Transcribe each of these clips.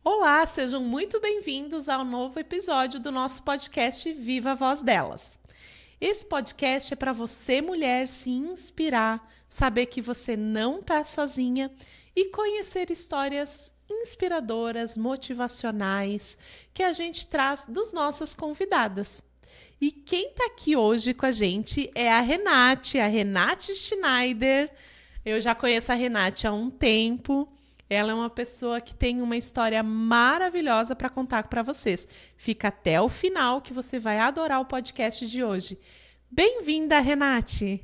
Olá, sejam muito bem-vindos ao novo episódio do nosso podcast Viva a Voz Delas. Esse podcast é para você, mulher, se inspirar, saber que você não está sozinha e conhecer histórias inspiradoras, motivacionais, que a gente traz das nossas convidadas. E quem está aqui hoje com a gente é a Renate Schneider. Eu já conheço a Renate há um tempo. Ela é uma pessoa que tem uma história maravilhosa para contar para vocês. Fica até o final que você vai adorar o podcast de hoje. Bem-vinda, Renate!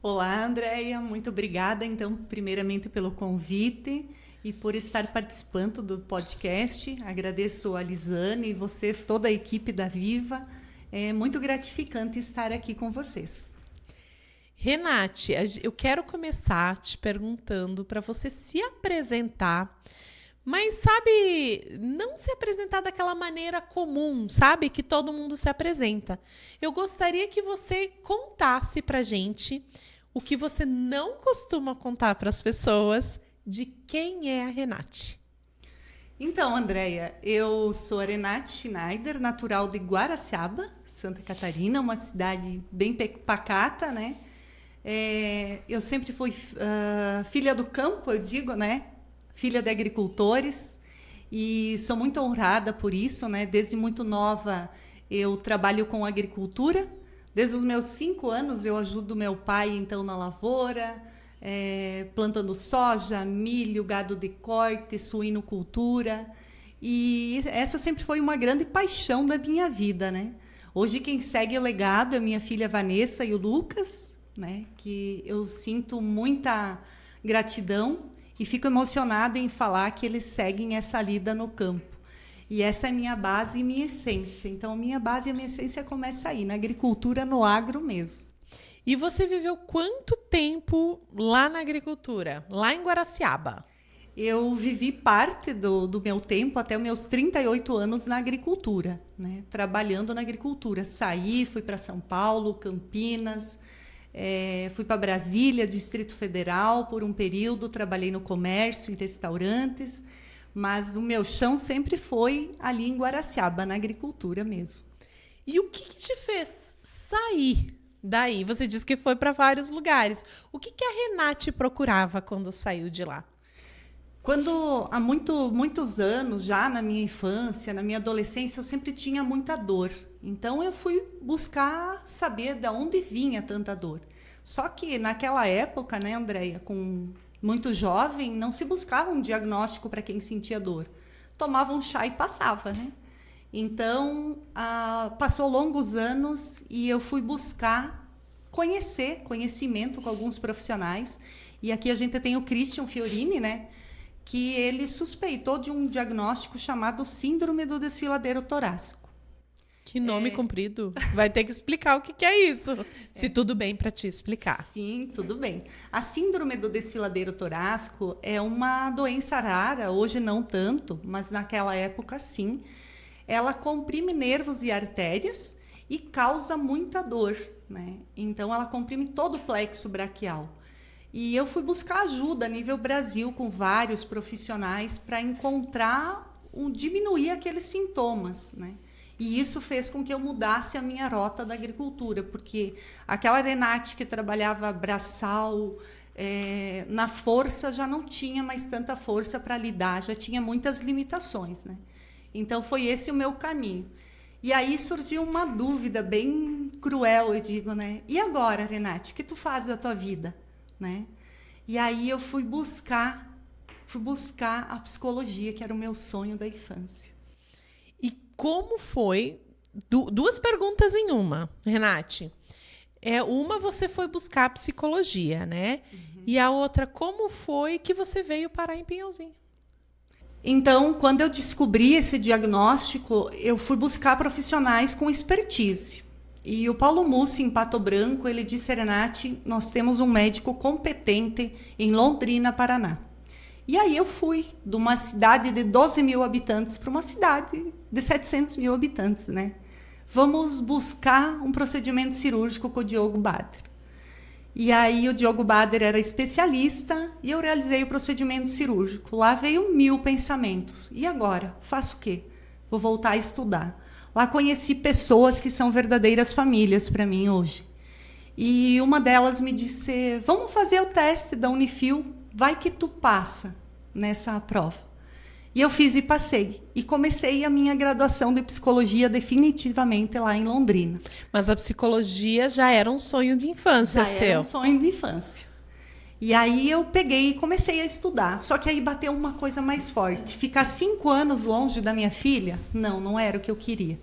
Olá, Andréia. Muito obrigada, então, primeiramente pelo convite e por estar participando do podcast. Agradeço a Lisane e vocês, toda a equipe da Viva. É muito gratificante estar aqui com vocês. Renate, eu quero começar te perguntando para você se apresentar, mas sabe, não se apresentar daquela maneira comum, sabe, que todo mundo se apresenta. Eu gostaria que você contasse para gente o que você não costuma contar para as pessoas de quem é a Renate. Então, Andréia, eu sou a Renate Schneider, natural de Guaraciaba, Santa Catarina, uma cidade bem pacata, né? Eu sempre fui filha do campo, eu digo, né? Filha de agricultores, e sou muito honrada por isso, né? Desde muito nova eu trabalho com agricultura. Desde os meus 5 anos eu ajudo meu pai então na lavoura, plantando soja, milho, gado de corte, suinocultura, e essa sempre foi uma grande paixão da minha vida, né? Hoje quem segue o legado é minha filha Vanessa e o Lucas, né, que eu sinto muita gratidão e fico emocionada em falar que eles seguem essa lida no campo. E essa é minha base e minha essência. Então, minha base e minha essência começa aí, na agricultura, no agro mesmo. E você viveu quanto tempo lá na agricultura, lá em Guaraciaba? Eu vivi parte do meu tempo, até os meus 38 anos, na agricultura, né, trabalhando na agricultura. Saí, fui para São Paulo, Campinas... fui para Brasília, Distrito Federal, por um período, trabalhei no comércio, em restaurantes, mas o meu chão sempre foi ali em Guaraciaba, na agricultura mesmo. E o que te fez sair daí? Você disse que foi para vários lugares. O que a Renate procurava quando saiu de lá? Quando, há muitos anos, já na minha infância, na minha adolescência, eu sempre tinha muita dor. Então, eu fui buscar saber de onde vinha tanta dor. Só que, naquela época, né, Andréia, com muito jovem, não se buscava um diagnóstico para quem sentia dor. Tomava um chá e passava, né? Então, passou longos anos e eu fui buscar conhecimento com alguns profissionais. E aqui a gente tem o Christian Fiorini, né? Que ele suspeitou de um diagnóstico chamado síndrome do desfiladeiro torácico. Que nome comprido. Vai ter que explicar o que é isso. Se tudo bem para te explicar. Sim, tudo bem. A síndrome do desfiladeiro torácico é uma doença rara, hoje não tanto, mas naquela época sim. Ela comprime nervos e artérias e causa muita dor, né? Então ela comprime todo o plexo braquial. E eu fui buscar ajuda a nível Brasil com vários profissionais para diminuir aqueles sintomas, né? E isso fez com que eu mudasse a minha rota da agricultura, porque aquela Renate que trabalhava braçal, na força, já não tinha mais tanta força para lidar, já tinha muitas limitações, né? Então foi esse o meu caminho. E aí surgiu uma dúvida bem cruel, eu digo, né? E agora, Renate, o que tu faz da tua vida? Né? E aí eu fui buscar a psicologia, que era o meu sonho da infância. E como foi? Duas perguntas em uma, Renate. Uma, você foi buscar a psicologia, né? Uhum. E a outra, como foi que você veio parar em Pinhalzinho? Então, quando eu descobri esse diagnóstico, eu fui buscar profissionais com expertise. E o Paulo Mussi, em Pato Branco, ele disse: Renate, nós temos um médico competente em Londrina, Paraná. E aí eu fui de uma cidade de 12 mil habitantes para uma cidade de 700 mil habitantes, né? Vamos buscar um procedimento cirúrgico com o Diogo Bader. E aí o Diogo Bader era especialista e eu realizei o procedimento cirúrgico. Lá veio 1000 pensamentos. E agora? Faço o quê? Vou voltar a estudar. Lá conheci pessoas que são verdadeiras famílias para mim hoje. E uma delas me disse, vamos fazer o teste da Unifil, vai que tu passa nessa prova. E eu fiz e passei. E comecei a minha graduação de psicologia definitivamente lá em Londrina. Mas a psicologia já era um sonho de infância seu. Era um sonho de infância. E aí eu peguei e comecei a estudar. Só que aí bateu uma coisa mais forte. Ficar 5 anos longe da minha filha, não era o que eu queria.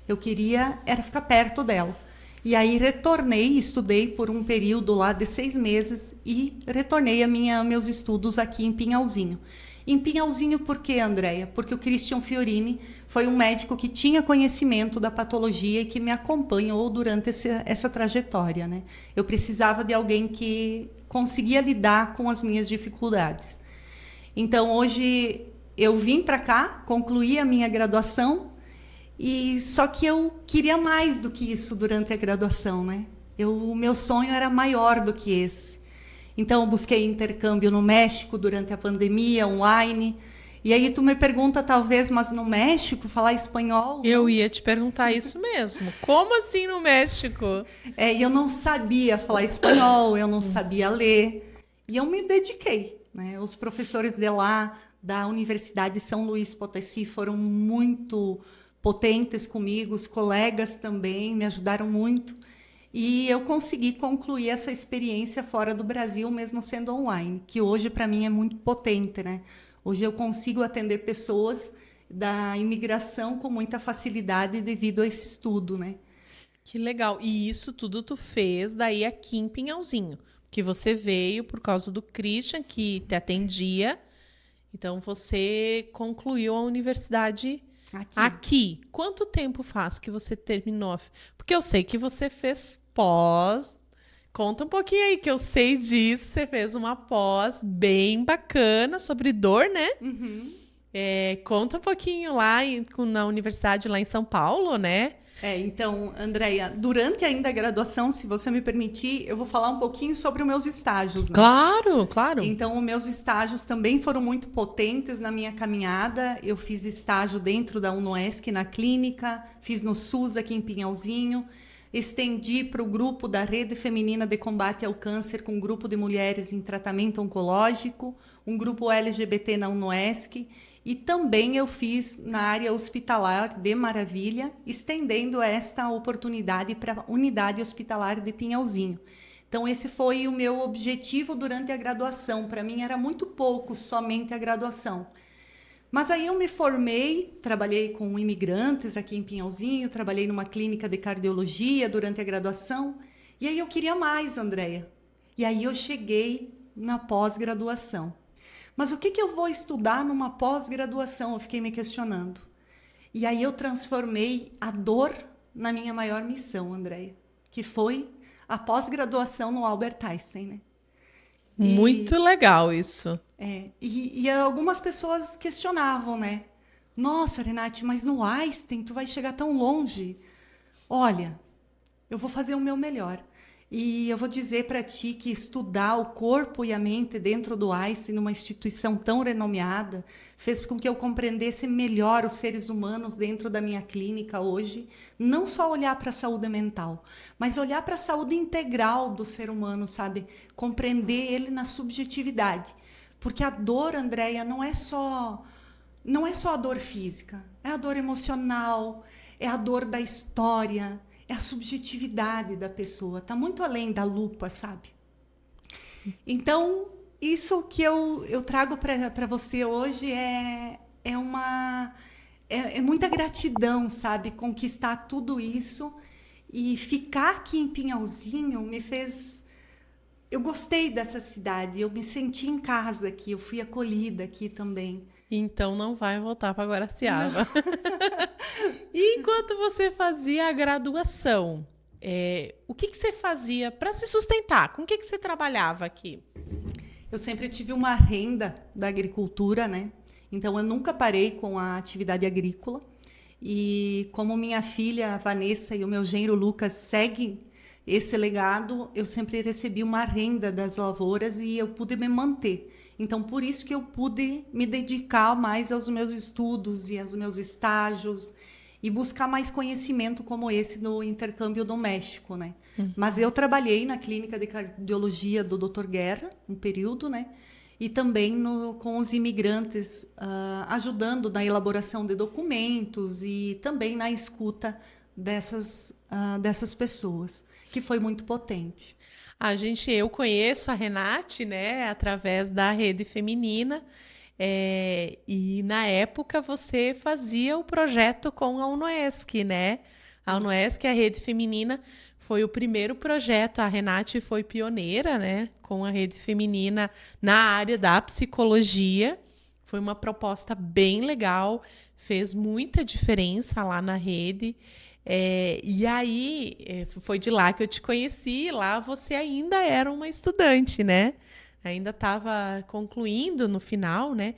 Eu queria era ficar perto dela. E aí retornei, estudei por um período lá de 6 meses e retornei a meus estudos aqui em Pinhalzinho. Em Pinhalzinho por quê, Andréia? Porque o Christian Fiorini foi um médico que tinha conhecimento da patologia e que me acompanhou durante essa trajetória, né? Eu precisava de alguém que conseguia lidar com as minhas dificuldades. Então, hoje, eu vim para cá, concluí a minha graduação, e só que eu queria mais do que isso durante a graduação, né? O meu sonho era maior do que esse. Então, eu busquei intercâmbio no México durante a pandemia, online. E aí tu me pergunta, talvez, mas no México, falar espanhol? Eu ia te perguntar isso mesmo. Como assim no México? E eu não sabia falar espanhol, eu não sabia ler. E eu me dediquei, né? Os professores de lá, da Universidade de São Luís Potosí, foram muito potentes comigo. Os colegas também me ajudaram muito. E eu consegui concluir essa experiência fora do Brasil, mesmo sendo online, que hoje para mim é muito potente, né? Hoje eu consigo atender pessoas da imigração com muita facilidade devido a esse estudo, né? Que legal. E isso tudo tu fez daí aqui em Pinhalzinho, que você veio por causa do Christian, que te atendia. Então você concluiu a universidade aqui. Quanto tempo faz que você terminou? Porque eu sei que você fez pós. Conta um pouquinho aí, que eu sei disso. Você fez uma pós bem bacana sobre dor, né? Uhum. Conta um pouquinho lá na universidade lá em São Paulo, né? Então, Andréia, durante ainda a graduação, se você me permitir, eu vou falar um pouquinho sobre os meus estágios, né? Claro, claro. Então, os meus estágios também foram muito potentes na minha caminhada. Eu fiz estágio dentro da UNOESC na clínica, fiz no SUS aqui em Pinhalzinho, estendi para o grupo da Rede Feminina de Combate ao Câncer com um grupo de mulheres em tratamento oncológico, um grupo LGBT na UNOESC, e também eu fiz na área hospitalar de Maravilha, estendendo esta oportunidade para a unidade hospitalar de Pinhalzinho. Então, esse foi o meu objetivo durante a graduação. Para mim era muito pouco somente a graduação. Mas aí eu me formei, trabalhei com imigrantes aqui em Pinhalzinho, trabalhei numa clínica de cardiologia durante a graduação. E aí eu queria mais, Andréia. E aí eu cheguei na pós-graduação. Mas o que eu vou estudar numa pós-graduação? Eu fiquei me questionando. E aí eu transformei a dor na minha maior missão, Andréia, que foi a pós-graduação no Albert Einstein, né? Muito legal isso. E algumas pessoas questionavam, né? Nossa, Renate, mas no Einstein tu vai chegar tão longe. Olha, eu vou fazer o meu melhor. E eu vou dizer para ti que estudar o corpo e a mente dentro do Einstein, numa instituição tão renomeada, fez com que eu compreendesse melhor os seres humanos dentro da minha clínica hoje. Não só olhar para a saúde mental, mas olhar para a saúde integral do ser humano, sabe? Compreender ele na subjetividade. Porque a dor, Andréia, não é só a dor física, é a dor emocional, é a dor da história, é a subjetividade da pessoa, está muito além da lupa, sabe? Então, isso que eu trago para você hoje é muita gratidão, sabe? Conquistar tudo isso e ficar aqui em Pinhalzinho me fez... Eu gostei dessa cidade, eu me senti em casa aqui, eu fui acolhida aqui também. Então não vai voltar para Guaraciaba. E enquanto você fazia a graduação, o que você fazia para se sustentar? Com o que você trabalhava aqui? Eu sempre tive uma renda da agricultura, né? Então eu nunca parei com a atividade agrícola. E como minha filha Vanessa e o meu genro Lucas seguem esse legado, eu sempre recebi uma renda das lavouras e eu pude me manter. Então, por isso que eu pude me dedicar mais aos meus estudos e aos meus estágios e buscar mais conhecimento como esse no intercâmbio do México, né? Mas eu trabalhei na clínica de cardiologia do Dr. Guerra, um período, né? E também com os imigrantes, ajudando na elaboração de documentos e também na escuta dessas pessoas, que foi muito potente. Eu conheço a Renate, né, através da Rede Feminina, e na época você fazia o projeto com a UNOESC, né? A UNOESC, a Rede Feminina, foi o primeiro projeto. A Renate foi pioneira, né, com a Rede Feminina na área da psicologia. Foi uma proposta bem legal, fez muita diferença lá na rede. E aí, foi de lá que eu te conheci. Lá você ainda era uma estudante, né? Ainda estava concluindo no final, né?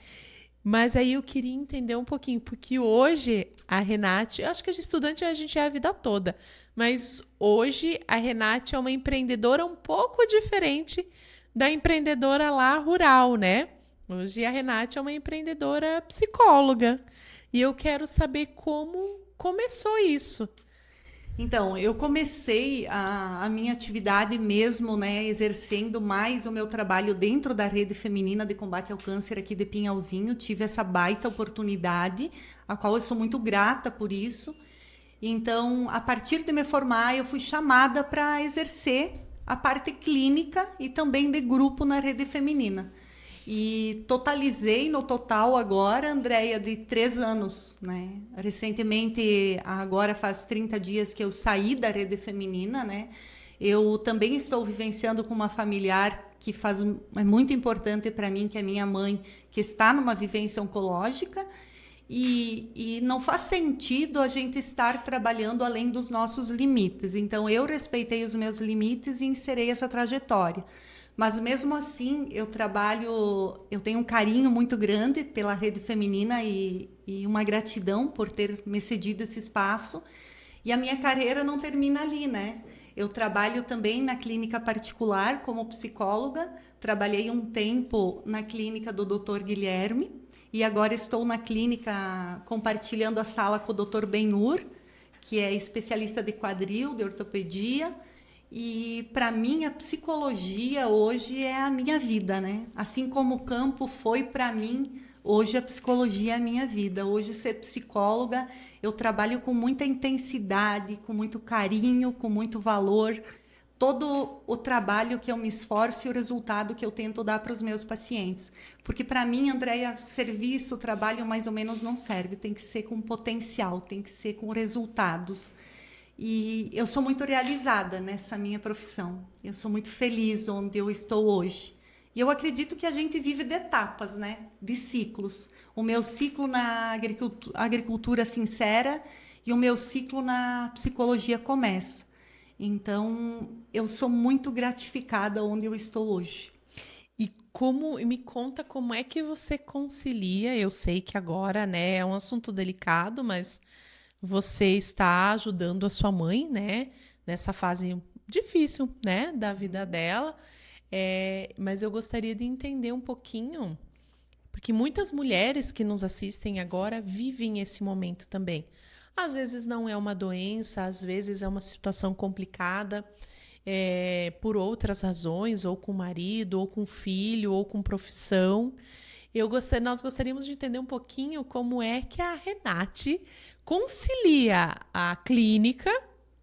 Mas aí eu queria entender um pouquinho, porque hoje a Renate, eu acho que de estudante a gente é a vida toda, mas hoje a Renate é uma empreendedora um pouco diferente da empreendedora lá rural, né? Hoje a Renate é uma empreendedora psicóloga. E eu quero saber como começou isso. Então, eu comecei a minha atividade mesmo, né, exercendo mais o meu trabalho dentro da Rede Feminina de Combate ao Câncer aqui de Pinhalzinho. Tive essa baita oportunidade, a qual eu sou muito grata por isso. Então, a partir de me formar, eu fui chamada para exercer a parte clínica e também de grupo na Rede Feminina. E totalizei no total agora, Andréia, de 3 anos, né? Recentemente, agora faz 30 dias que eu saí da Rede Feminina, né? Eu também estou vivenciando com uma familiar que é muito importante para mim, que é minha mãe, que está numa vivência oncológica, e não faz sentido a gente estar trabalhando além dos nossos limites. Então, eu respeitei os meus limites e encerrei essa trajetória. Mas mesmo assim, eu tenho um carinho muito grande pela Rede Feminina e uma gratidão por ter me cedido esse espaço. E a minha carreira não termina ali, né? Eu trabalho também na clínica particular como psicóloga. Trabalhei um tempo na clínica do Dr. Guilherme e agora estou na clínica compartilhando a sala com o Dr. Benhur, que é especialista de quadril, de ortopedia. E para mim a psicologia hoje é a minha vida, né? Assim como o campo foi para mim, hoje a psicologia é a minha vida. Hoje ser psicóloga, eu trabalho com muita intensidade, com muito carinho, com muito valor. Todo o trabalho que eu me esforço e o resultado que eu tento dar para os meus pacientes. Porque para mim, Andréia, serviço, trabalho mais ou menos não serve. Tem que ser com potencial, tem que ser com resultados. E eu sou muito realizada nessa minha profissão. Eu sou muito feliz onde eu estou hoje. E eu acredito que a gente vive de etapas, né? De ciclos. O meu ciclo na agricultura sincera e o meu ciclo na psicologia começa. Então, eu sou muito gratificada onde eu estou hoje. E me conta como é que você concilia? Eu sei que agora, né, é um assunto delicado, mas você está ajudando a sua mãe, né, nessa fase difícil, né, da vida dela. Mas eu gostaria de entender um pouquinho, porque muitas mulheres que nos assistem agora vivem esse momento também. Às vezes não é uma doença, às vezes é uma situação complicada, por outras razões, ou com o marido, ou com o filho, ou com profissão. Nós gostaríamos de entender um pouquinho como é que a Renate concilia a clínica,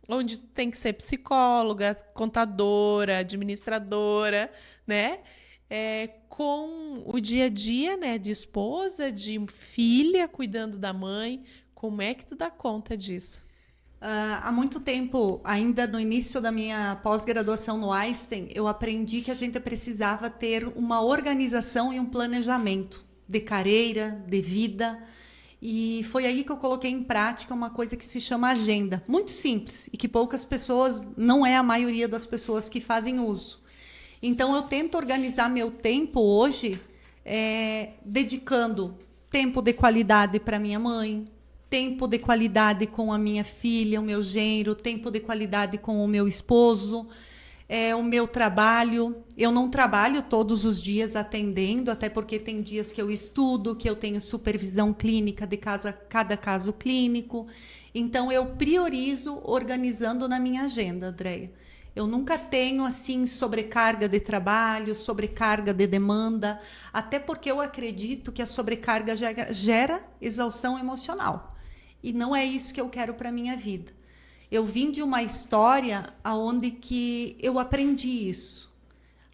onde tem que ser psicóloga, contadora, administradora, né? Com o dia a dia, né? De esposa, de filha, cuidando da mãe. Como é que tu dá conta disso? Há muito tempo, ainda no início da minha pós-graduação no Einstein, eu aprendi que a gente precisava ter uma organização e um planejamento de carreira, de vida. E foi aí que eu coloquei em prática uma coisa que se chama agenda. Muito simples e que poucas pessoas, não é a maioria das pessoas que fazem uso. Então, eu tento organizar meu tempo hoje dedicando tempo de qualidade para minha mãe, tempo de qualidade com a minha filha, o meu genro, tempo de qualidade com o meu esposo, o meu trabalho. Eu não trabalho todos os dias atendendo, até porque tem dias que eu estudo, que eu tenho supervisão clínica de cada caso clínico. Então, eu priorizo organizando na minha agenda, Andréia. Eu nunca tenho, assim, sobrecarga de trabalho, sobrecarga de demanda, até porque eu acredito que a sobrecarga gera exaustão emocional. E não é isso que eu quero para a minha vida. Eu vim de uma história onde que eu aprendi isso.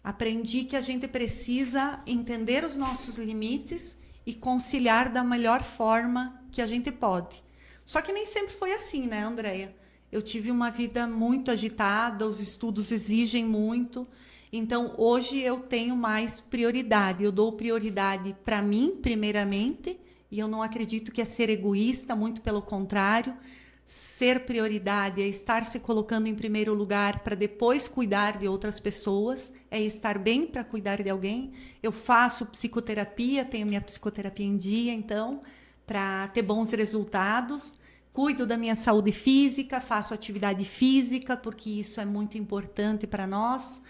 Aprendi que a gente precisa entender os nossos limites e conciliar da melhor forma que a gente pode. Só que nem sempre foi assim, né, Andréia? Eu tive uma vida muito agitada, os estudos exigem muito. Então, hoje eu tenho mais prioridade. Eu dou prioridade para mim, primeiramente, e eu não acredito que é ser egoísta, muito pelo contrário. Ser prioridade é estar se colocando em primeiro lugar para depois cuidar de outras pessoas, é estar bem para cuidar de alguém. Eu faço psicoterapia, tenho minha psicoterapia em dia, então, para ter bons resultados. Cuido da minha saúde física, faço atividade física, porque isso é muito importante para nós.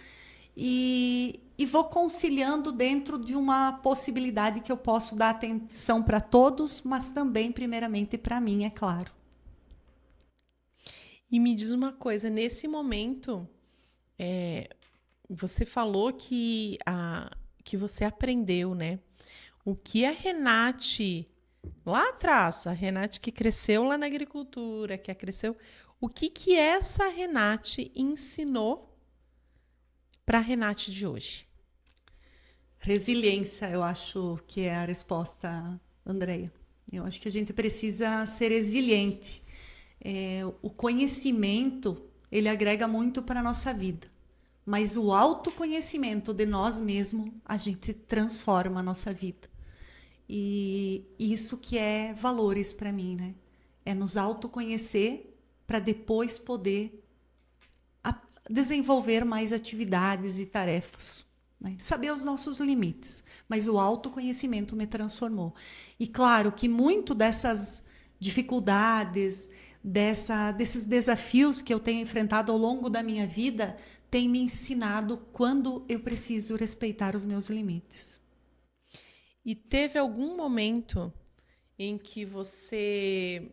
E vou conciliando dentro de uma possibilidade que eu posso dar atenção para todos, mas também, primeiramente, para mim, é claro. E me diz uma coisa, nesse momento, você falou que você aprendeu, né? O que a Renate, lá atrás, a Renate que cresceu lá na agricultura, que cresceu, o que essa Renate ensinou para a Renate de hoje? Resiliência, eu acho que é a resposta, Andréia. Eu acho que a gente precisa ser resiliente. O conhecimento, ele agrega muito para a nossa vida, mas o autoconhecimento de nós mesmos, a gente transforma a nossa vida. E isso que é valores para mim, né? É nos autoconhecer para depois poder desenvolver mais atividades e tarefas, né? Saber os nossos limites, mas o autoconhecimento me transformou. E claro que muito dessas dificuldades, desses desafios que eu tenho enfrentado ao longo da minha vida, tem me ensinado quando eu preciso respeitar os meus limites. E teve algum momento em que você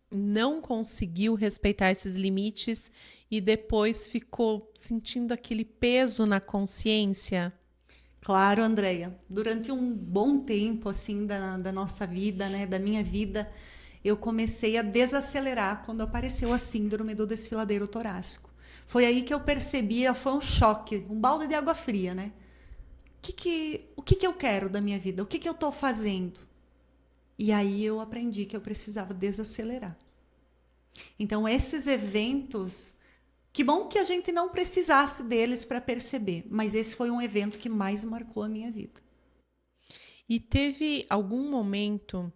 não conseguiu respeitar esses limites e depois ficou sentindo aquele peso na consciência? Claro, Andréia. Durante um bom tempo assim da nossa vida, né, da minha vida, eu comecei a desacelerar quando apareceu a síndrome do desfiladeiro torácico. Foi aí que eu percebi, foi um choque, um balde de água fria, né? O que eu quero da minha vida? O que eu estou fazendo? E aí eu aprendi que eu precisava desacelerar. Então, esses eventos, que bom que a gente não precisasse deles para perceber, mas esse foi um evento que mais marcou a minha vida. E teve algum momento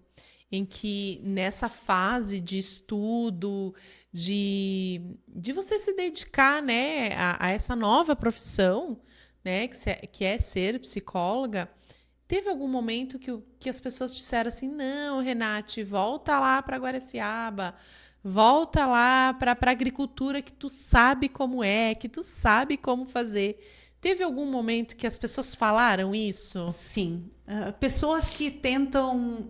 em que, nessa fase de estudo, de você se dedicar, né, a essa nova profissão, né, que é ser psicóloga, teve algum momento que as pessoas disseram assim, não, Renate, volta lá para Guaraciaba, volta lá para a agricultura que tu sabe como é, que tu sabe como fazer. Teve algum momento que as pessoas falaram isso? Sim. Pessoas que tentam...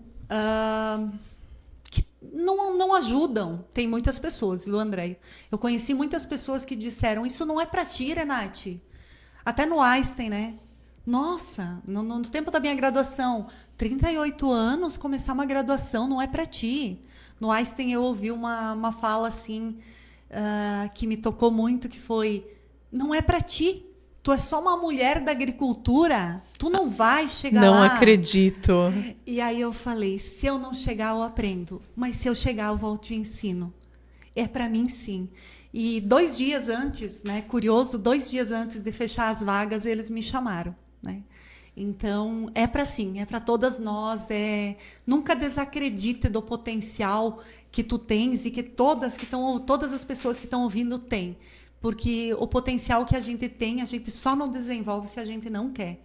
que não ajudam. Tem muitas pessoas, viu, Andréia? Eu conheci muitas pessoas que disseram, isso não é para ti, Renate. Até no Einstein, né? Nossa, no tempo da minha graduação, 38 anos, começar uma graduação não é para ti. No Einstein eu ouvi uma fala assim, que me tocou muito, que foi, não é para ti. Tu é só uma mulher da agricultura, tu não vai chegar lá. Não acredito. E aí eu falei, se eu não chegar, eu aprendo. Mas se eu chegar, eu volto e ensino. É para mim, sim. E 2 dias antes, né, curioso, 2 dias antes de fechar as vagas, eles me chamaram, né? Então, é para sim, é para todas nós. Nunca desacredite do potencial que tu tens e que todas as pessoas que estão ouvindo têm. Porque o potencial que a gente tem, a gente só não desenvolve se a gente não quer.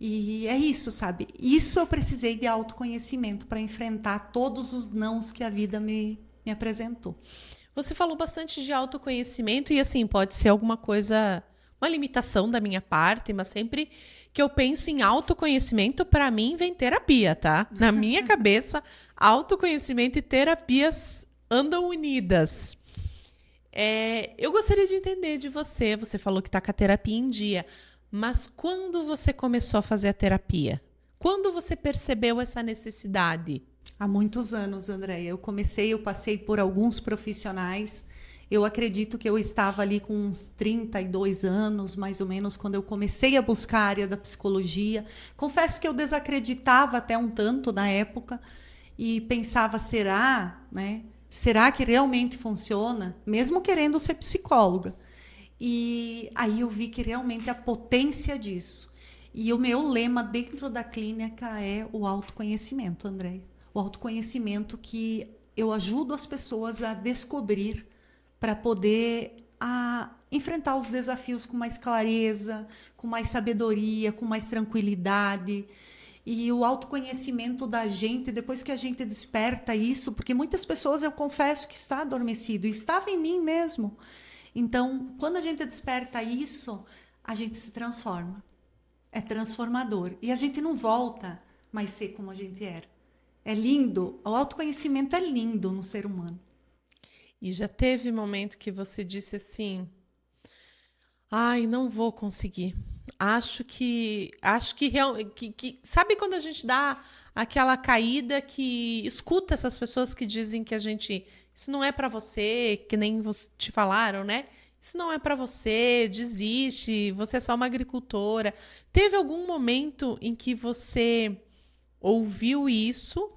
E é isso, sabe? Isso eu precisei de autoconhecimento para enfrentar todos os nãos que a vida me apresentou. Você falou bastante de autoconhecimento e assim, pode ser alguma coisa, uma limitação da minha parte, mas sempre que eu penso em autoconhecimento, para mim vem terapia, tá? Na minha cabeça, autoconhecimento e terapias andam unidas. Eu gostaria de entender de você, você falou que está com a terapia em dia, mas quando você começou a fazer a terapia? Quando você percebeu essa necessidade? Há muitos anos, Andréia. Eu passei por alguns profissionais. Eu acredito que eu estava ali com uns 32 anos, mais ou menos, quando eu comecei a buscar a área da psicologia. Confesso que eu desacreditava até um tanto na época e pensava, será, né? Será que realmente funciona? Mesmo querendo ser psicóloga. E aí eu vi que realmente a potência disso. E o meu lema dentro da clínica é o autoconhecimento, Andréia. O autoconhecimento que eu ajudo as pessoas a descobrir para poder enfrentar os desafios com mais clareza, com mais sabedoria, com mais tranquilidade. E o autoconhecimento da gente, depois que a gente desperta isso, porque muitas pessoas, eu confesso que está adormecido, estava em mim mesmo. Então, quando a gente desperta isso, a gente se transforma. É transformador. E a gente não volta mais ser como a gente era. É lindo, o autoconhecimento é lindo no ser humano. E já teve momento que você disse assim: ai, não vou conseguir. Acho que sabe quando a gente dá aquela caída que escuta essas pessoas que dizem que a gente, isso não é para você, que nem te falaram, né? Isso não é para você, desiste, você é só uma agricultora. Teve algum momento em que você ouviu isso,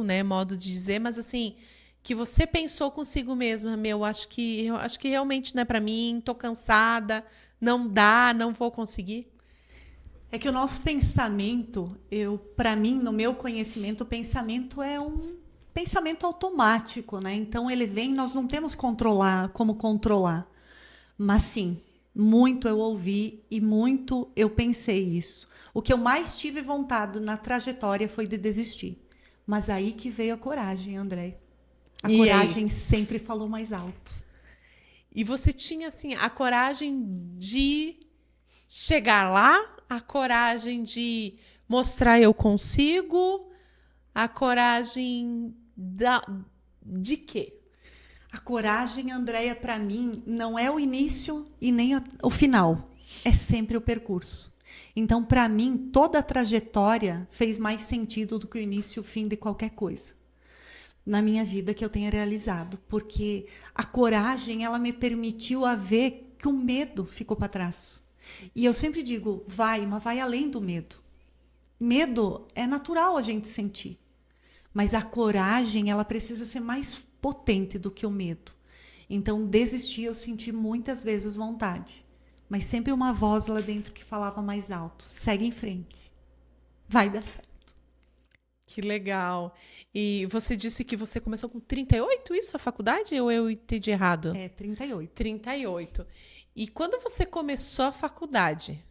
né, modo de dizer, mas assim, que você pensou consigo mesma, acho que realmente não é para mim, tô cansada, não dá, não vou conseguir? É que o nosso pensamento, para mim, no meu conhecimento, o pensamento é um pensamento automático, né? Então ele vem, nós não temos como controlar. Mas sim, muito eu ouvi e muito eu pensei isso. O que eu mais tive vontade na trajetória foi de desistir. Mas aí que veio a coragem, André. A coragem sempre falou mais alto. E você tinha, assim, a coragem de chegar lá, a coragem de mostrar eu consigo, a coragem de quê? A coragem, Andréia, para mim, não é o início e nem o final. É sempre o percurso. Então, para mim, toda a trajetória fez mais sentido do que o início e o fim de qualquer coisa na minha vida que eu tenha realizado. Porque a coragem, ela me permitiu a ver que o medo ficou para trás. E eu sempre digo, mas vai além do medo. Medo é natural a gente sentir. Mas a coragem, ela precisa ser mais potente do que o medo. Então, desistir, eu senti muitas vezes vontade. Mas sempre uma voz lá dentro que falava mais alto. Segue em frente. Vai dar certo. Que legal. E você disse que você começou com 38, isso, a faculdade? Ou eu entendi errado? 38. 38. E quando você começou a faculdade,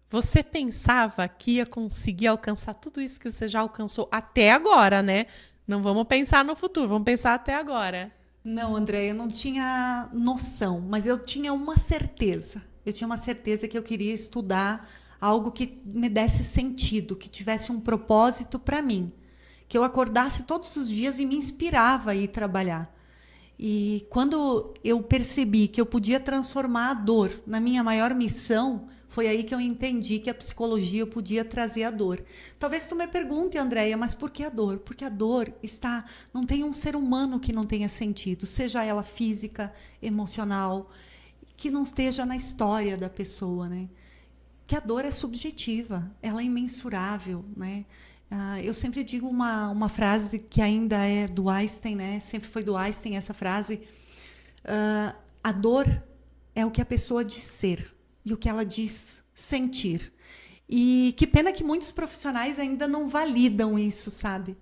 você pensava que ia conseguir alcançar tudo isso que você já alcançou até agora, né? Não vamos pensar no futuro, vamos pensar até agora. Não, André, eu não tinha noção, mas eu tinha uma certeza. Eu tinha uma certeza que eu queria estudar algo que me desse sentido, que tivesse um propósito para mim, que eu acordasse todos os dias e me inspirava a ir trabalhar. E quando eu percebi que eu podia transformar a dor na minha maior missão, foi aí que eu entendi que a psicologia podia trazer a dor. Talvez tu me pergunte, Andréia, mas por que a dor? Porque a dor não tem um ser humano que não tenha sentido, seja ela física, emocional, que não esteja na história da pessoa, né? Que a dor é subjetiva, ela é imensurável, né? Eu sempre digo uma frase que ainda é do Einstein, né? Sempre foi do Einstein essa frase. A dor é o que a pessoa diz ser e o que ela diz sentir. E que pena que muitos profissionais ainda não validam isso, sabe?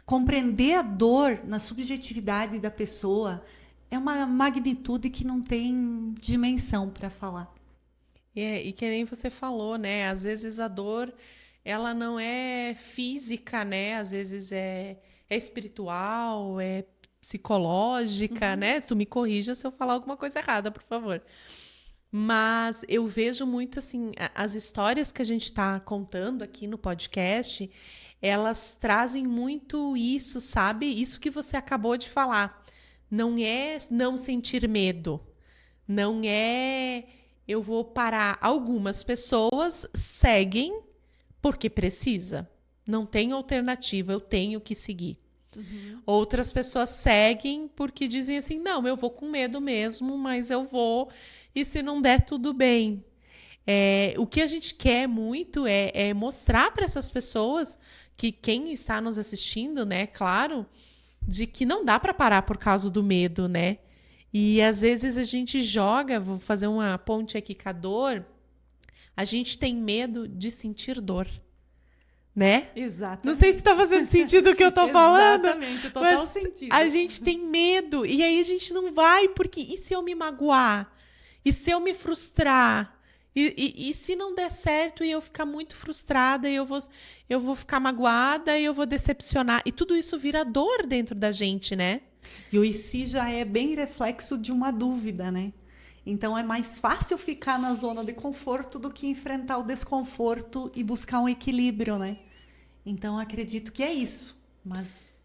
Compreender a dor na subjetividade da pessoa é uma magnitude que não tem dimensão para falar. E que nem você falou, né? Às vezes a dor, ela não é física, né? Às vezes é espiritual, é psicológica, Uhum. né? Tu me corrija se eu falar alguma coisa errada, por favor. Mas eu vejo muito assim, as histórias que a gente está contando aqui no podcast, elas trazem muito isso, sabe? Isso que você acabou de falar. Não é não sentir medo. Não é eu vou parar. Algumas pessoas seguem porque precisa. Não tem alternativa, eu tenho que seguir. Uhum. Outras pessoas seguem porque dizem assim: não, eu vou com medo mesmo, mas eu vou, e se não der, tudo bem. O que a gente quer muito é mostrar para essas pessoas que quem está nos assistindo, né, claro, de que não dá para parar por causa do medo, né? E às vezes a gente joga, vou fazer uma ponte aqui com a dor, a gente tem medo de sentir dor, né? Não sei se Exatamente. está fazendo sentido o que eu tô falando, Exatamente, total mas sentido. a gente tem medo e aí a gente não vai, porque e se eu me magoar? E se eu me frustrar? E se não der certo e eu ficar muito frustrada e eu vou ficar magoada e eu vou decepcionar? E tudo isso vira dor dentro da gente, né? E o "e se" já é bem reflexo de uma dúvida, né? Então é mais fácil ficar na zona de conforto do que enfrentar o desconforto e buscar um equilíbrio, né? Então acredito que é isso, mas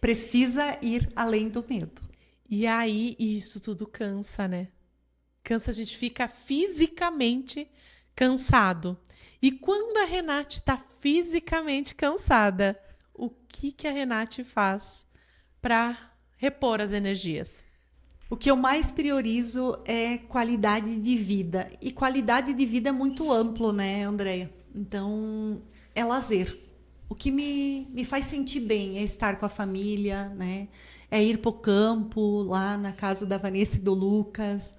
precisa ir além do medo. E aí isso tudo cansa, né? Cansa, a gente fica fisicamente cansado. E quando a Renate está fisicamente cansada, o que a Renate faz para repor as energias? O que eu mais priorizo é qualidade de vida. E qualidade de vida é muito amplo, né, Andréia? Então, é lazer. O que me faz sentir bem é estar com a família, né? É ir para o campo, lá na casa da Vanessa e do Lucas,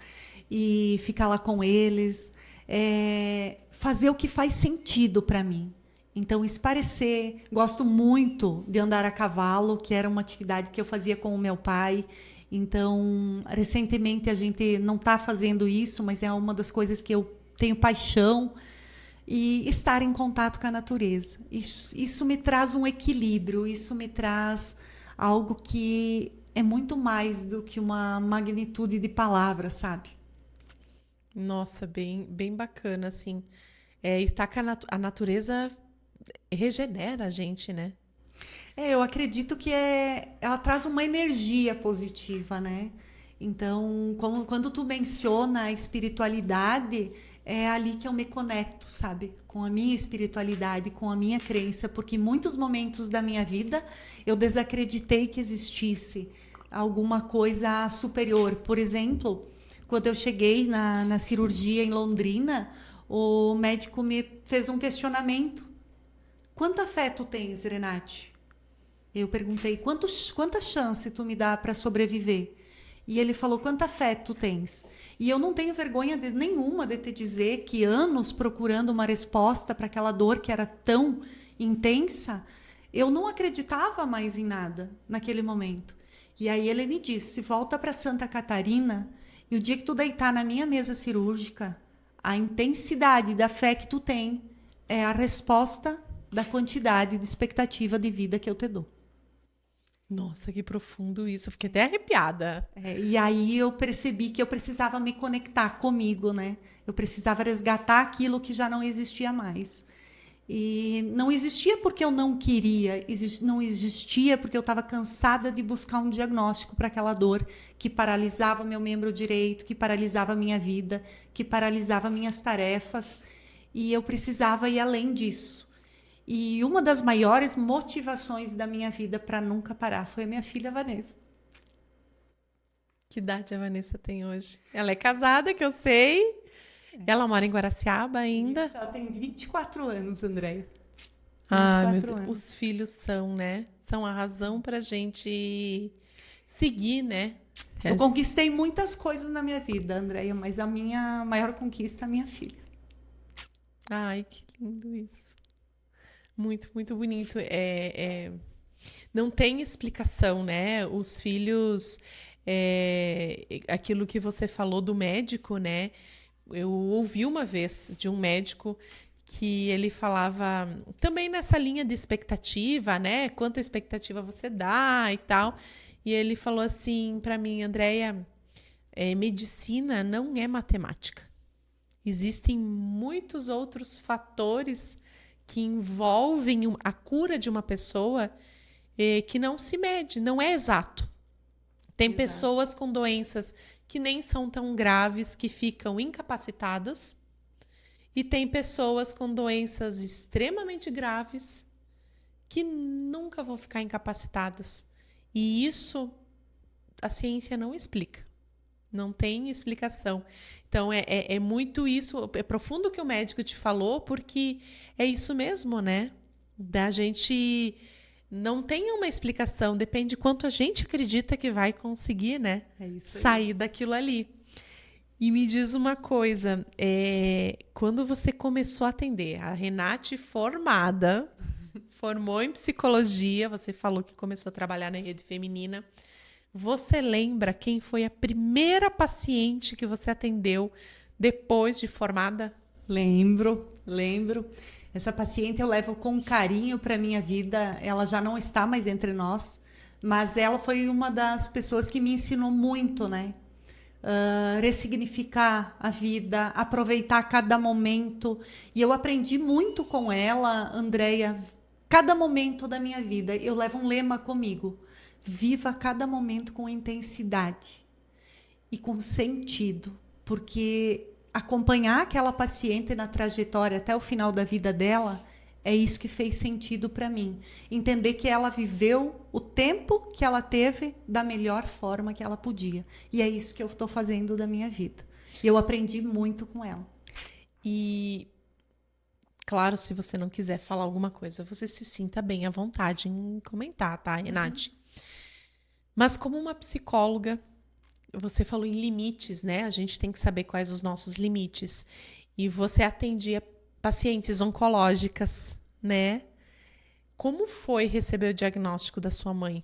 e ficar lá com eles. É fazer o que faz sentido para mim. Então, esparecer. Gosto muito de andar a cavalo, que era uma atividade que eu fazia com o meu pai. Então, recentemente a gente não está fazendo isso, mas é uma das coisas que eu tenho paixão. E estar em contato com a natureza. Isso me traz um equilíbrio, isso me traz algo que é muito mais do que uma magnitude de palavras, sabe? Nossa, bem bacana, assim. Estar com a natureza regenera a gente, né? Eu acredito que ela traz uma energia positiva, né? Então, quando tu menciona a espiritualidade, é ali que eu me conecto, sabe? Com a minha espiritualidade, com a minha crença, porque em muitos momentos da minha vida eu desacreditei que existisse alguma coisa superior. Por exemplo, quando eu cheguei na cirurgia em Londrina, o médico me fez um questionamento. Quanta fé tu tens, Renate? Eu perguntei, quanta chance tu me dá para sobreviver? E ele falou, quanta fé tu tens? E eu não tenho vergonha nenhuma de te dizer que anos procurando uma resposta para aquela dor que era tão intensa, eu não acreditava mais em nada naquele momento. E aí ele me disse, volta para Santa Catarina e o dia que tu deitar na minha mesa cirúrgica, a intensidade da fé que tu tem é a resposta da quantidade de expectativa de vida que eu te dou. Nossa, que profundo isso. Eu fiquei até arrepiada. E aí eu percebi que eu precisava me conectar comigo, né? Eu precisava resgatar aquilo que já não existia mais. E não existia porque eu não queria, não existia porque eu estava cansada de buscar um diagnóstico para aquela dor que paralisava meu membro direito, que paralisava a minha vida, que paralisava minhas tarefas. E eu precisava ir além disso. E uma das maiores motivações da minha vida para nunca parar foi a minha filha Vanessa. Que idade a Vanessa tem hoje? Ela é casada, que eu sei. Ela mora em Guaraciaba ainda. Isso, ela tem 24 anos, Andréia. Ah, meu 24 Deus. anos. Os filhos são, né? São a razão pra gente seguir, né? Eu conquistei muitas coisas na minha vida, Andréia, mas a minha maior conquista é a minha filha. Ai, que lindo isso. Muito, muito bonito. Não tem explicação, né? Os filhos, aquilo que você falou do médico, né? eu ouvi uma vez de um médico que ele falava também nessa linha de expectativa, né? Quanta expectativa você dá e tal. E ele falou assim para mim, Andréia, medicina não é matemática. Existem muitos outros fatores que envolvem a cura de uma pessoa que não se mede, não é exato. Tem Exato. pessoas com doenças que nem são tão graves que ficam incapacitadas. E tem pessoas com doenças extremamente graves que nunca vão ficar incapacitadas. E isso a ciência não explica. Não tem explicação. Então, é muito isso, é profundo o que o médico te falou, porque é isso mesmo, né? Da gente não tem uma explicação, depende de quanto a gente acredita que vai conseguir, né? Sair daquilo ali. E me diz uma coisa, quando você começou a atender, a Renate formada, formou em psicologia, você falou que começou a trabalhar na rede feminina. Você lembra quem foi a primeira paciente que você atendeu depois de formada? Lembro. Essa paciente eu levo com carinho para minha vida. Ela já não está mais entre nós, mas ela foi uma das pessoas que me ensinou muito, né? Ressignificar a vida, aproveitar cada momento. E eu aprendi muito com ela, Andréia, cada momento da minha vida. Eu levo um lema comigo: viva cada momento com intensidade e com sentido, porque acompanhar aquela paciente na trajetória até o final da vida dela é isso que fez sentido para mim. Entender que ela viveu o tempo que ela teve da melhor forma que ela podia. E é isso que eu estou fazendo da minha vida. Eu aprendi muito com ela. E, claro, se você não quiser falar alguma coisa, você se sinta bem à vontade em comentar, tá, Renate? Mas como uma psicóloga, você falou em limites, né? A gente tem que saber quais os nossos limites. E você atendia pacientes oncológicas, né? Como foi receber o diagnóstico da sua mãe?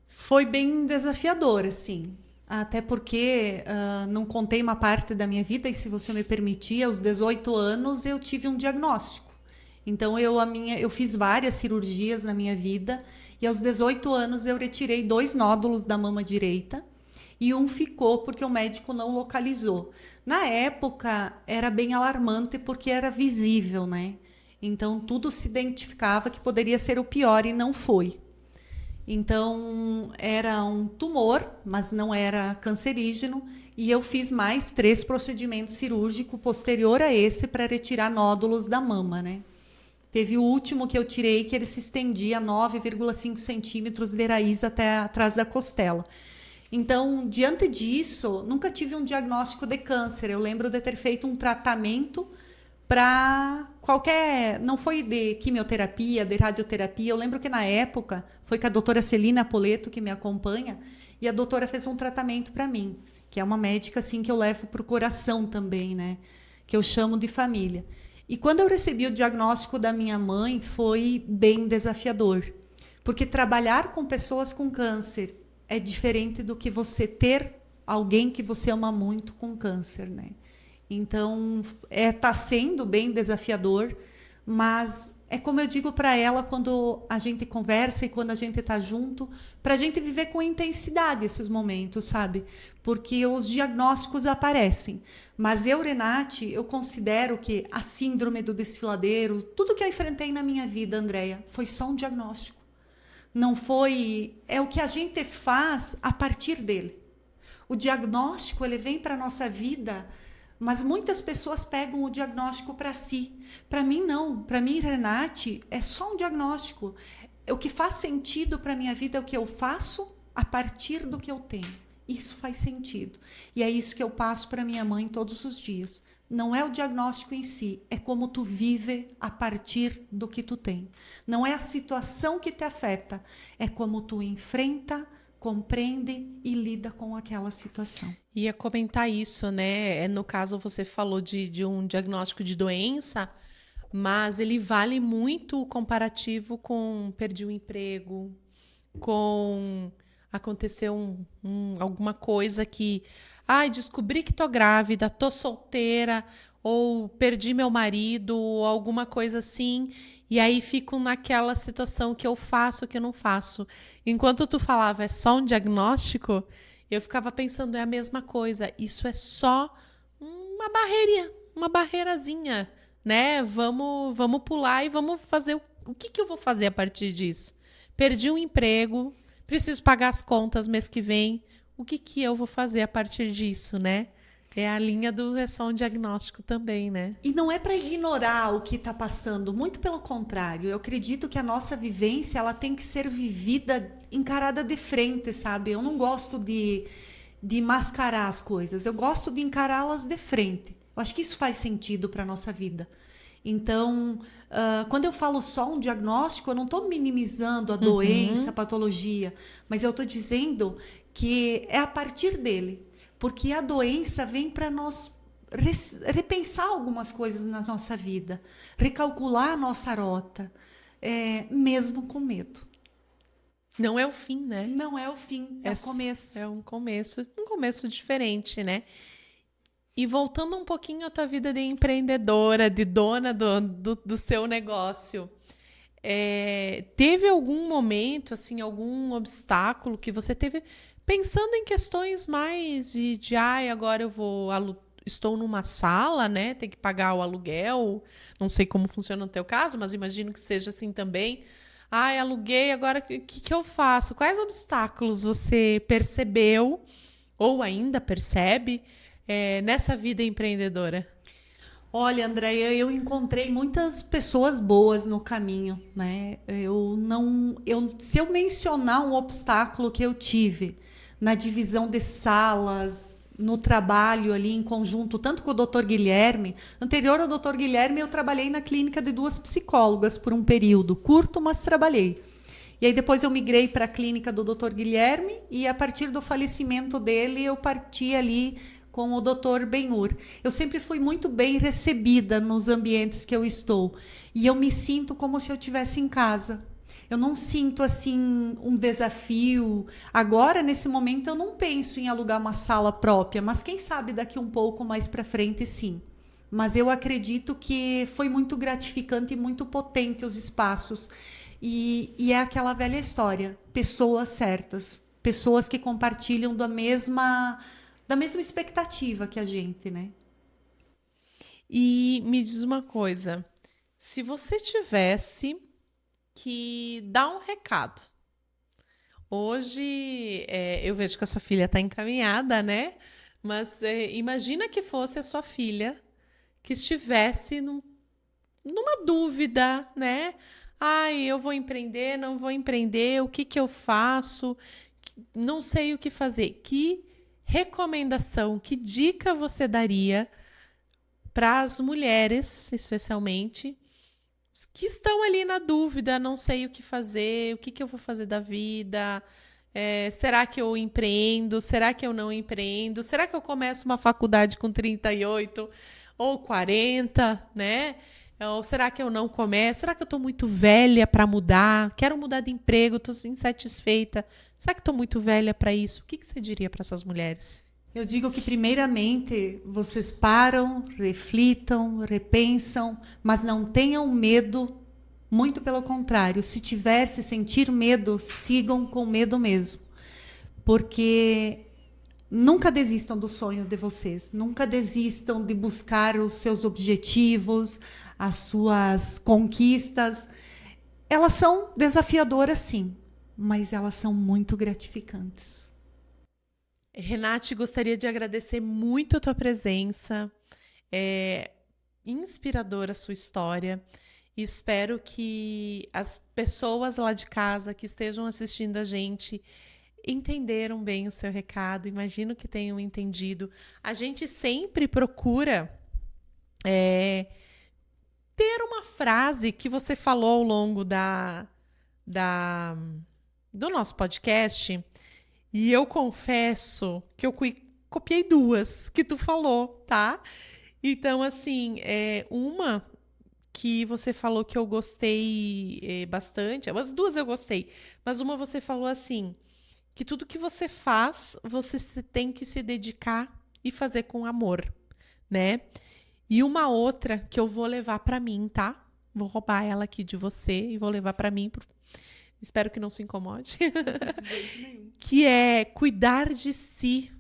Foi bem desafiador, assim. Até porque não contei uma parte da minha vida, e se você me permitir, aos 18 anos eu tive um diagnóstico. Então eu fiz várias cirurgias na minha vida, e aos 18 anos eu retirei 2 nódulos da mama direita, e um ficou porque o médico não localizou. Na época era bem alarmante porque era visível, né? Então tudo se identificava que poderia ser o pior e não foi. Então era um tumor, mas não era cancerígeno, e eu fiz mais 3 procedimentos cirúrgicos posterior a esse para retirar nódulos da mama, né? Teve o último que eu tirei, que ele se estendia 9,5 centímetros de raiz até atrás da costela. Então, diante disso, nunca tive um diagnóstico de câncer. Eu lembro de ter feito um tratamento para qualquer... Não foi de quimioterapia, de radioterapia. Eu lembro que na época foi com a doutora Celina Poleto, que me acompanha, e a doutora fez um tratamento para mim, que é uma médica assim que eu levo para o coração também, né? Que eu chamo de família. E quando eu recebi o diagnóstico da minha mãe, foi bem desafiador. Porque trabalhar com pessoas com câncer é diferente do que você ter alguém que você ama muito com câncer, né? Então, tá sendo bem desafiador, mas é como eu digo para ela quando a gente conversa e quando a gente está junto, para a gente viver com intensidade esses momentos, sabe? Porque os diagnósticos aparecem. Mas eu, Renate, eu considero que a síndrome do desfiladeiro, tudo que eu enfrentei na minha vida, Andréia, foi só um diagnóstico. Não foi... É o que a gente faz a partir dele. O diagnóstico, ele vem para a nossa vida, mas muitas pessoas pegam o diagnóstico para si. Para mim, não. Para mim, Renate, é só um diagnóstico. O que faz sentido para a minha vida é o que eu faço a partir do que eu tenho. Isso faz sentido. E é isso que eu passo para minha mãe todos os dias. Não é o diagnóstico em si, é como tu vive a partir do que tu tem. Não é a situação que te afeta, é como tu enfrenta, compreende e lida com aquela situação. Ia comentar isso, né? No caso, você falou de um diagnóstico de doença, mas ele vale muito o comparativo com perdi o emprego, com aconteceu alguma coisa que... Ai, descobri que tô grávida, tô solteira, ou perdi meu marido, ou alguma coisa assim. E aí fico naquela situação que eu faço, que eu não faço. Enquanto tu falava, é só um diagnóstico, eu ficava pensando, é a mesma coisa. Isso é só uma barreirinha, uma barreirazinha, né? Vamos pular e vamos fazer o que eu vou fazer a partir disso? Perdi um emprego, preciso pagar as contas mês que vem. O que eu vou fazer a partir disso, né? É a linha do é só um diagnóstico também, né? E não é para ignorar o que está passando, muito pelo contrário. Eu acredito que a nossa vivência ela tem que ser vivida, encarada de frente, sabe? Eu não gosto de mascarar as coisas, eu gosto de encará-las de frente. Eu acho que isso faz sentido para a nossa vida. Então, quando eu falo só um diagnóstico, eu não estou minimizando a doença, a patologia, mas eu estou dizendo que é a partir dele. Porque a doença vem para nós repensar algumas coisas na nossa vida, recalcular a nossa rota, mesmo com medo. Não é o fim, né? Não é o fim, é o começo. É um começo diferente, né? E voltando um pouquinho à tua vida de empreendedora, de dona do seu negócio, teve algum momento, assim, algum obstáculo que você teve pensando em questões mais de agora estou numa sala, né? Tem que pagar o aluguel. Não sei como funciona no teu caso, mas imagino que seja assim também. Aluguei, agora o que eu faço? Quais obstáculos você percebeu ou ainda percebe nessa vida empreendedora? Olha, Andréia, eu encontrei muitas pessoas boas no caminho, né? Se eu mencionar um obstáculo que eu tive na divisão de salas, no trabalho ali em conjunto, tanto com o Dr. Guilherme, anterior ao Dr. Guilherme, eu trabalhei na clínica de 2 psicólogas por um período curto, mas trabalhei. E aí depois eu migrei para a clínica do Dr. Guilherme e a partir do falecimento dele eu parti ali com o Dr. Benhur. Eu sempre fui muito bem recebida nos ambientes que eu estou e eu me sinto como se eu estivesse em casa. Eu não sinto assim um desafio. Agora, nesse momento, eu não penso em alugar uma sala própria, mas quem sabe daqui um pouco mais para frente, sim. Mas eu acredito que foi muito gratificante e muito potente os espaços. E é aquela velha história, pessoas certas, pessoas que compartilham da mesma expectativa que a gente, né? E me diz uma coisa, se você tivesse que dar um recado, hoje eu vejo que a sua filha está encaminhada, né? Mas imagina que fosse a sua filha que estivesse numa dúvida, né? Eu vou empreender, não vou empreender, o que eu faço? Não sei o que fazer. Que recomendação, que dica você daria para as mulheres, especialmente, que estão ali na dúvida, não sei o que fazer, o que eu vou fazer da vida? Será que eu empreendo? Será que eu não empreendo? Será que eu começo uma faculdade com 38 ou 40, né? Ou será que eu não começo? Será que eu estou muito velha para mudar? Quero mudar de emprego, estou insatisfeita. Será que estou muito velha para isso? O que você diria para essas mulheres? Eu digo que, primeiramente, vocês param, reflitam, repensam, mas não tenham medo, muito pelo contrário. Se sentir medo, sigam com medo mesmo. Porque nunca desistam do sonho de vocês, nunca desistam de buscar os seus objetivos, as suas conquistas. Elas são desafiadoras, sim, mas elas são muito gratificantes. Renate, gostaria de agradecer muito a tua presença. Inspiradora a sua história. E espero que as pessoas lá de casa que estejam assistindo a gente entenderam bem o seu recado. Imagino que tenham entendido. A gente sempre procura ter uma frase que você falou ao longo do nosso podcast. E eu confesso que eu copiei 2 que tu falou, tá? Então, assim, uma que você falou que eu gostei bastante, as 2 eu gostei, mas uma você falou assim, que tudo que você faz, você tem que se dedicar e fazer com amor, né? E uma outra que eu vou levar pra mim, tá? Vou roubar ela aqui de você e vou levar pra mim. Espero que não se incomode. De jeito nenhum. Que é cuidar de si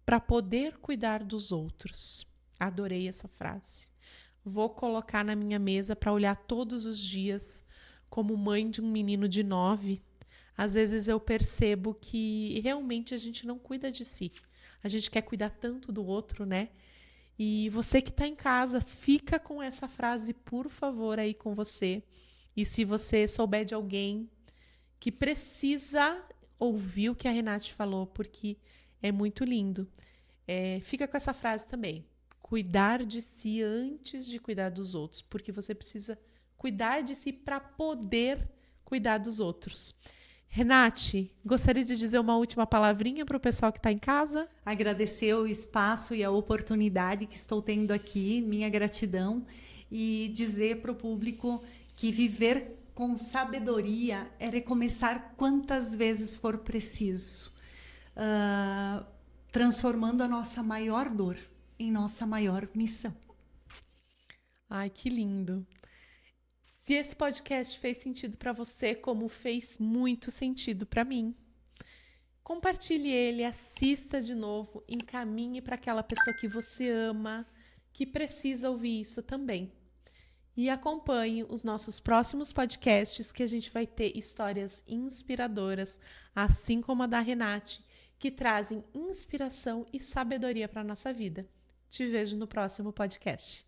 para poder cuidar dos outros. Adorei essa frase. Vou colocar na minha mesa para olhar todos os dias como mãe de um menino de 9. Às vezes eu percebo que realmente a gente não cuida de si. A gente quer cuidar tanto do outro, né? E você que está em casa, fica com essa frase, por favor, aí com você. E se você souber de alguém que precisa ouvir o que a Renate falou, porque é muito lindo, fica com essa frase também. Cuidar de si antes de cuidar dos outros, porque você precisa cuidar de si para poder cuidar dos outros. Renate, gostaria de dizer uma última palavrinha para o pessoal que está em casa? Agradecer o espaço e a oportunidade que estou tendo aqui, minha gratidão, e dizer para o público que viver com sabedoria é recomeçar quantas vezes for preciso, transformando a nossa maior dor em nossa maior missão. Ai, que lindo! Se esse podcast fez sentido para você, como fez muito sentido para mim, compartilhe ele, assista de novo, encaminhe para aquela pessoa que você ama, que precisa ouvir isso também. E acompanhe os nossos próximos podcasts, que a gente vai ter histórias inspiradoras, assim como a da Renate, que trazem inspiração e sabedoria para a nossa vida. Te vejo no próximo podcast.